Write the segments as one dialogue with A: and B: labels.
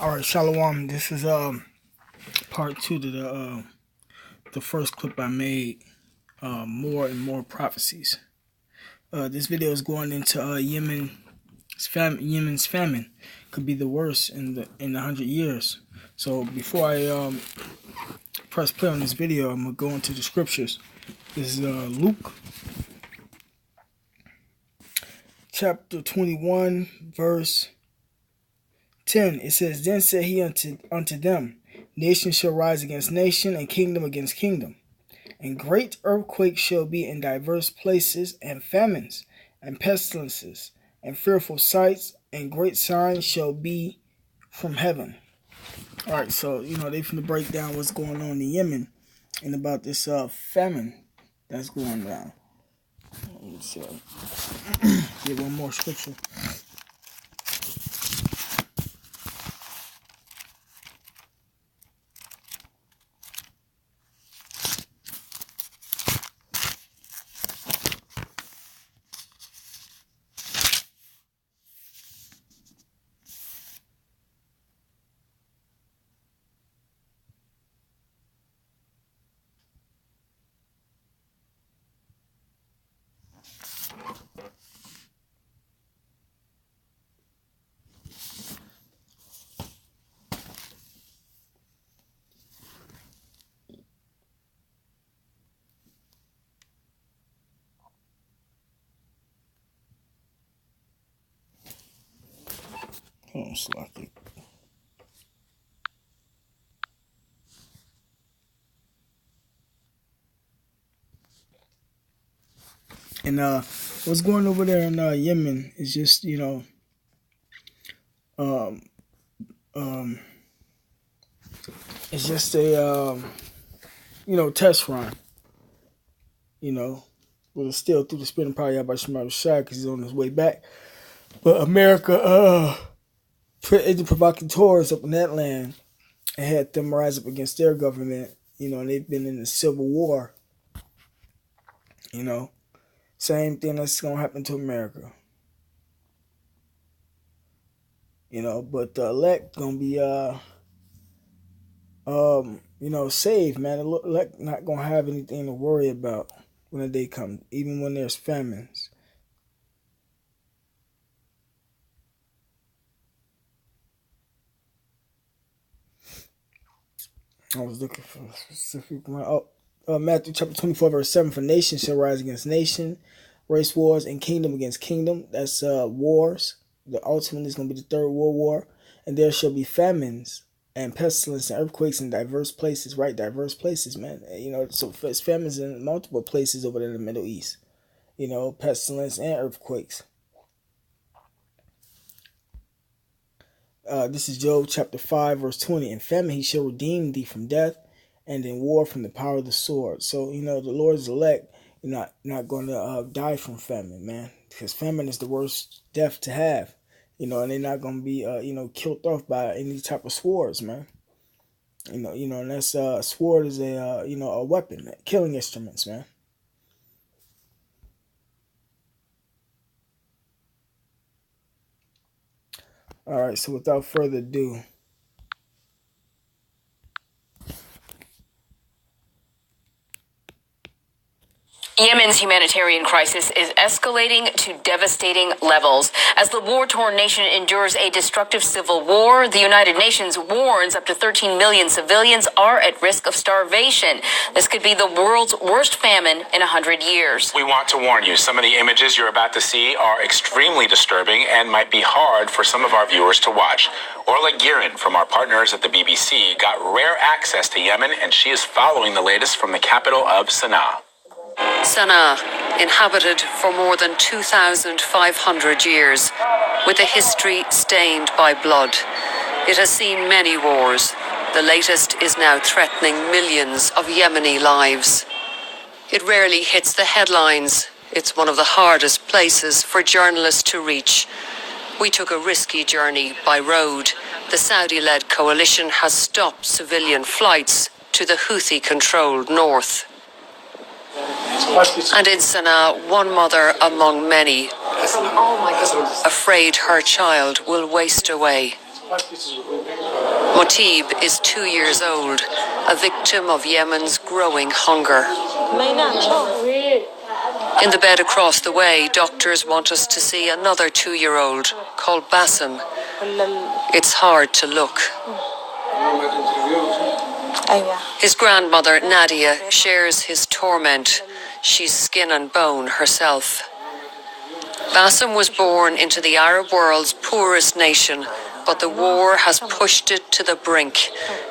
A: All right, Shalom. This is part 2 to the first clip I made. More and more prophecies. This video is going into Yemen's famine could be the worst in the 100 years. So before I press play on this video, I'm gonna go into the scriptures. This is Luke chapter 21, verse 10. It says, "Then said he unto them, Nation shall rise against nation, and kingdom against kingdom. And great earthquakes shall be in diverse places, and famines, and pestilences, and fearful sights, and great signs shall be from heaven." All right, so, they finna break down what's going on in Yemen and about this famine that's going down. Let's get one more scripture. Hold on, Slocky. And what's going over there in Yemen is just, it's just a test run, but it's still through the spirit and probably by Shemar Rashad because he's on his way back. But America the provocateurs up in that land and had them rise up against their government, and they've been in a civil war, Same thing that's going to happen to America. But the elect going to be, saved, man. The elect not going to have anything to worry about when the day comes, even when there's famines. I was looking for a specific one. Matthew chapter 24, verse 7, "For nation shall rise against nation, race wars, and kingdom against kingdom." That's wars. The ultimate is going to be the third world war. "And there shall be famines and pestilence and earthquakes in diverse places." Right, diverse places, man. So it's famines in multiple places over there in the Middle East. Pestilence and earthquakes. This is Job chapter 5, verse 20. "In famine he shall redeem thee from death, and in war from the power of the sword." So, the Lord's elect, not going to die from famine, man. Because famine is the worst death to have, and they're not going to be, killed off by any type of swords, man. And that's, sword is a weapon, killing instruments, man. All right, so without further ado,
B: Yemen's humanitarian crisis is escalating to devastating levels. As the war-torn nation endures a destructive civil war, the United Nations warns up to 13 million civilians are at risk of starvation. This could be the world's worst famine in 100 years.
C: We want to warn you, some of the images you're about to see are extremely disturbing and might be hard for some of our viewers to watch. Orla Guerin from our partners at the BBC got rare access to Yemen, and she is following the latest from the capital of Sana'a.
D: Sana'a, inhabited for more than 2,500 years, with a history stained by blood. It has seen many wars. The latest is now threatening millions of Yemeni lives. It rarely hits the headlines. It's one of the hardest places for journalists to reach. We took a risky journey by road. The Saudi-led coalition has stopped civilian flights to the Houthi-controlled north. And in Sana'a, one mother among many, afraid her child will waste away. Motib is 2 years old, a victim of Yemen's growing hunger. In the bed across the way, doctors want us to see another 2-year-old called Bassem. It's hard to look. His grandmother, Nadia, shares his torment. She's skin and bone herself. Bassem was born into the Arab world's poorest nation, but the war has pushed it to the brink.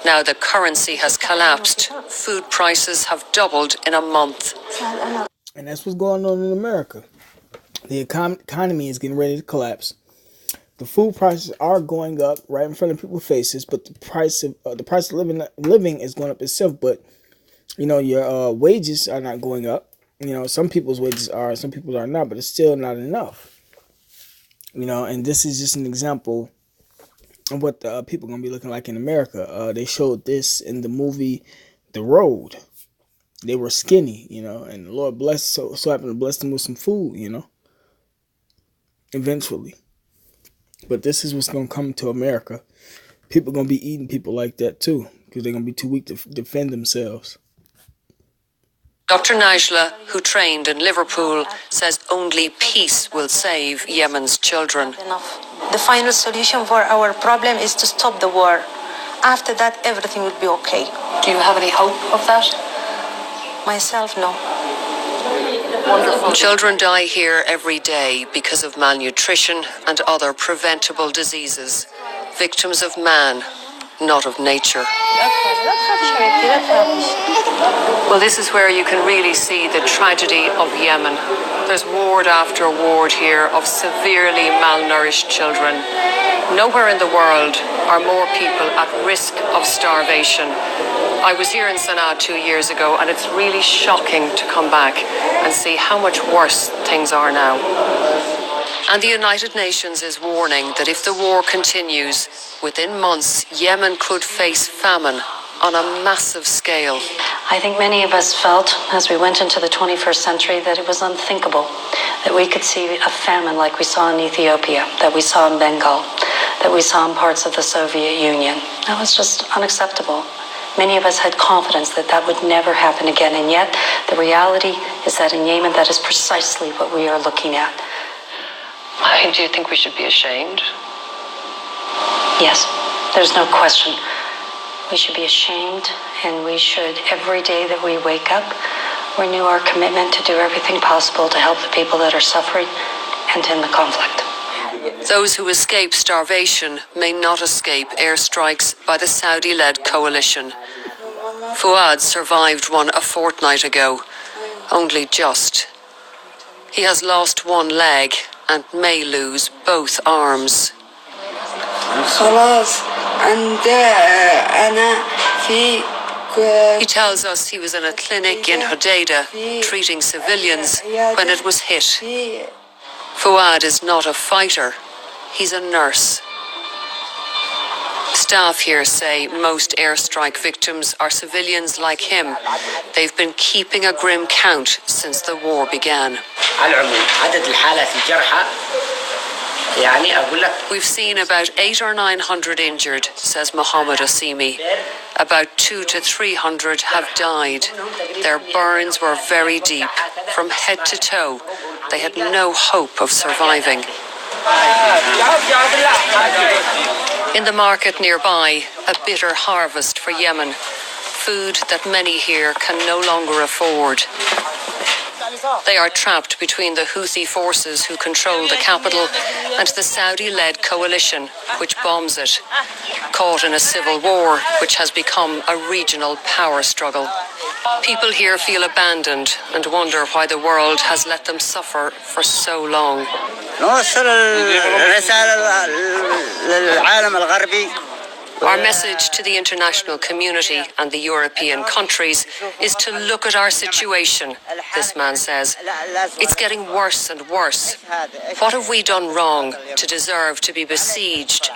D: Now the currency has collapsed. Food prices have doubled in a month.
A: And that's what's going on in America. The economy is getting ready to collapse. The food prices are going up right in front of people's faces, but the price of living is going up itself. But your wages are not going up. Some people's wages are, some people's are not, but it's still not enough. And this is just an example of what the people are going to be looking like in America. They showed this in the movie The Road. They were skinny, and the Lord blessed, so happened to bless them with some food, eventually. But this is what's going to come to America. People are going to be eating people like that too, because they're going to be too weak to defend themselves.
D: Dr. Najla, who trained in Liverpool, says only peace will save Yemen's children.
E: The final solution for our problem is to stop the war. After that, everything will be okay.
D: Do you have any hope of that?
E: Myself, no.
D: Wonderful. Children die here every day because of malnutrition and other preventable diseases. Victims of man, not of nature. Well, this is where you can really see the tragedy of Yemen. There's ward after ward here of severely malnourished children. Nowhere in the world are more people at risk of starvation. I was here in Sana'a 2 years ago, and it's really shocking to come back and see how much worse things are now. And the United Nations is warning that if the war continues, within months, Yemen could face famine on a massive scale.
E: I think many of us felt, as we went into the 21st century, that it was unthinkable that we could see a famine like we saw in Ethiopia, that we saw in Bengal, that we saw in parts of the Soviet Union. That was just unacceptable. Many of us had confidence that that would never happen again, and yet the reality is that in Yemen, that is precisely what we are looking at.
D: Do you think we should be ashamed?
E: Yes, there's no question. We should be ashamed, and we should, every day that we wake up, renew our commitment to do everything possible to help the people that are suffering and end the conflict.
D: Those who escape starvation may not escape airstrikes by the Saudi-led coalition. Fuad survived one a fortnight ago, only just. He has lost one leg and may lose both arms. He tells us he was in a clinic in Hodeidah treating civilians when it was hit. Fuad is not a fighter, he's a nurse. Staff here say most airstrike victims are civilians like him. They've been keeping a grim count since the war began. We've seen about 800 or 900 injured, says Mohammed Asimi. About 200 to 300 have died. Their burns were very deep, from head to toe. They had no hope of surviving. In the market nearby, a bitter harvest for Yemen. Food that many here can no longer afford. They are trapped between the Houthi forces who control the capital and the Saudi-led coalition, which bombs it. Caught in a civil war, which has become a regional power struggle. People here feel abandoned and wonder why the world has let them suffer for so long. Our message to the international community and the European countries is to look at our situation, this man says. It's getting worse and worse. What have we done wrong to deserve to be besieged?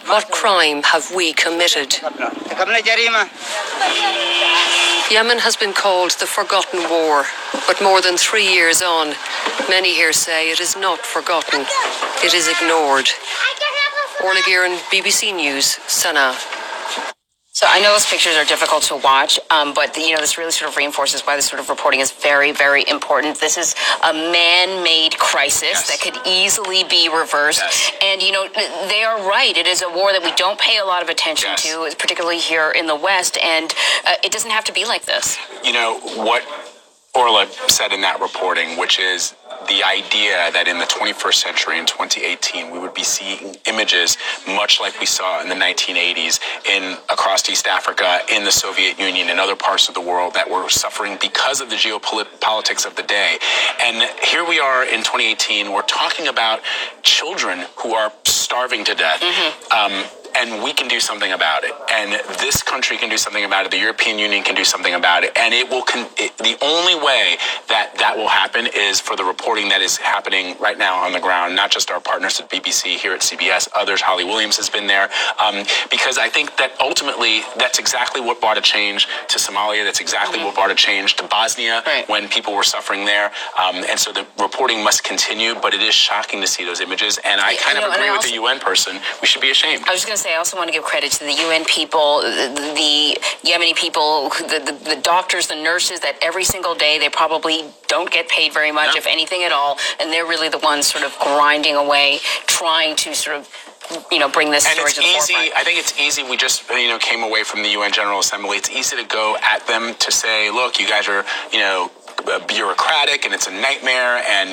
D: What crime have we committed? Yemen has been called the Forgotten War, but more than 3 years on, many here say it is not forgotten. It is ignored. Orla Guerin, BBC News, Sana'a.
B: So I know those pictures are difficult to watch, but this really sort of reinforces why this sort of reporting is very, very important. This is a man-made crisis that could easily be reversed, and they are right. It is a war that we don't pay a lot of attention to, particularly here in the West, and it doesn't have to be like this.
C: You know what Orla said in that reporting, which is the idea that in the 21st century, in 2018, we would be seeing images much like we saw in the 1980s across East Africa, in the Soviet Union, and other parts of the world that were suffering because of the geopolitics of the day. And here we are in 2018, we're talking about children who are starving to death. And we can do something about it. And this country can do something about it. The European Union can do something about it. And the only way that will happen is for the reporting that is happening right now on the ground, not just our partners at BBC, here at CBS, others. Holly Williams has been there. Because I think that ultimately that's exactly what brought a change to Somalia. That's exactly what brought a change to Bosnia when people were suffering there. And so the reporting must continue, but it is shocking to see those images. And I kind of agree with the UN person. We should be ashamed.
B: I was going to say, I also want to give credit to the UN people, the Yemeni people, the doctors, the nurses, that every single day they probably don't get paid very much, if anything at all, and they're really the ones sort of grinding away, trying to sort of bring this story to the forefront.
C: I think it's easy. We just, came away from the UN General Assembly. It's easy to go at them to say, look, you guys are, bureaucratic and it's a nightmare, and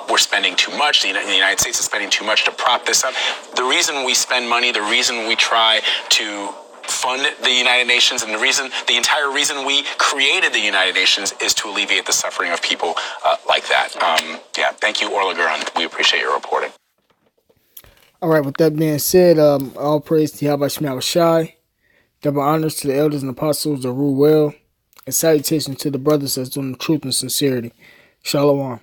C: we're spending too much. The United States is spending too much to prop this up. The reason we spend money, the reason we try to fund the United Nations, and the entire reason we created the United Nations is to alleviate the suffering of people like that. Thank you, Orla Guerin. We appreciate your reporting.
A: All right, with that being said, all praise to Yahweh Shema Shai. Double honors to the elders and apostles that rule well. And salutations to the brothers that's doing the truth and sincerity. Shalom.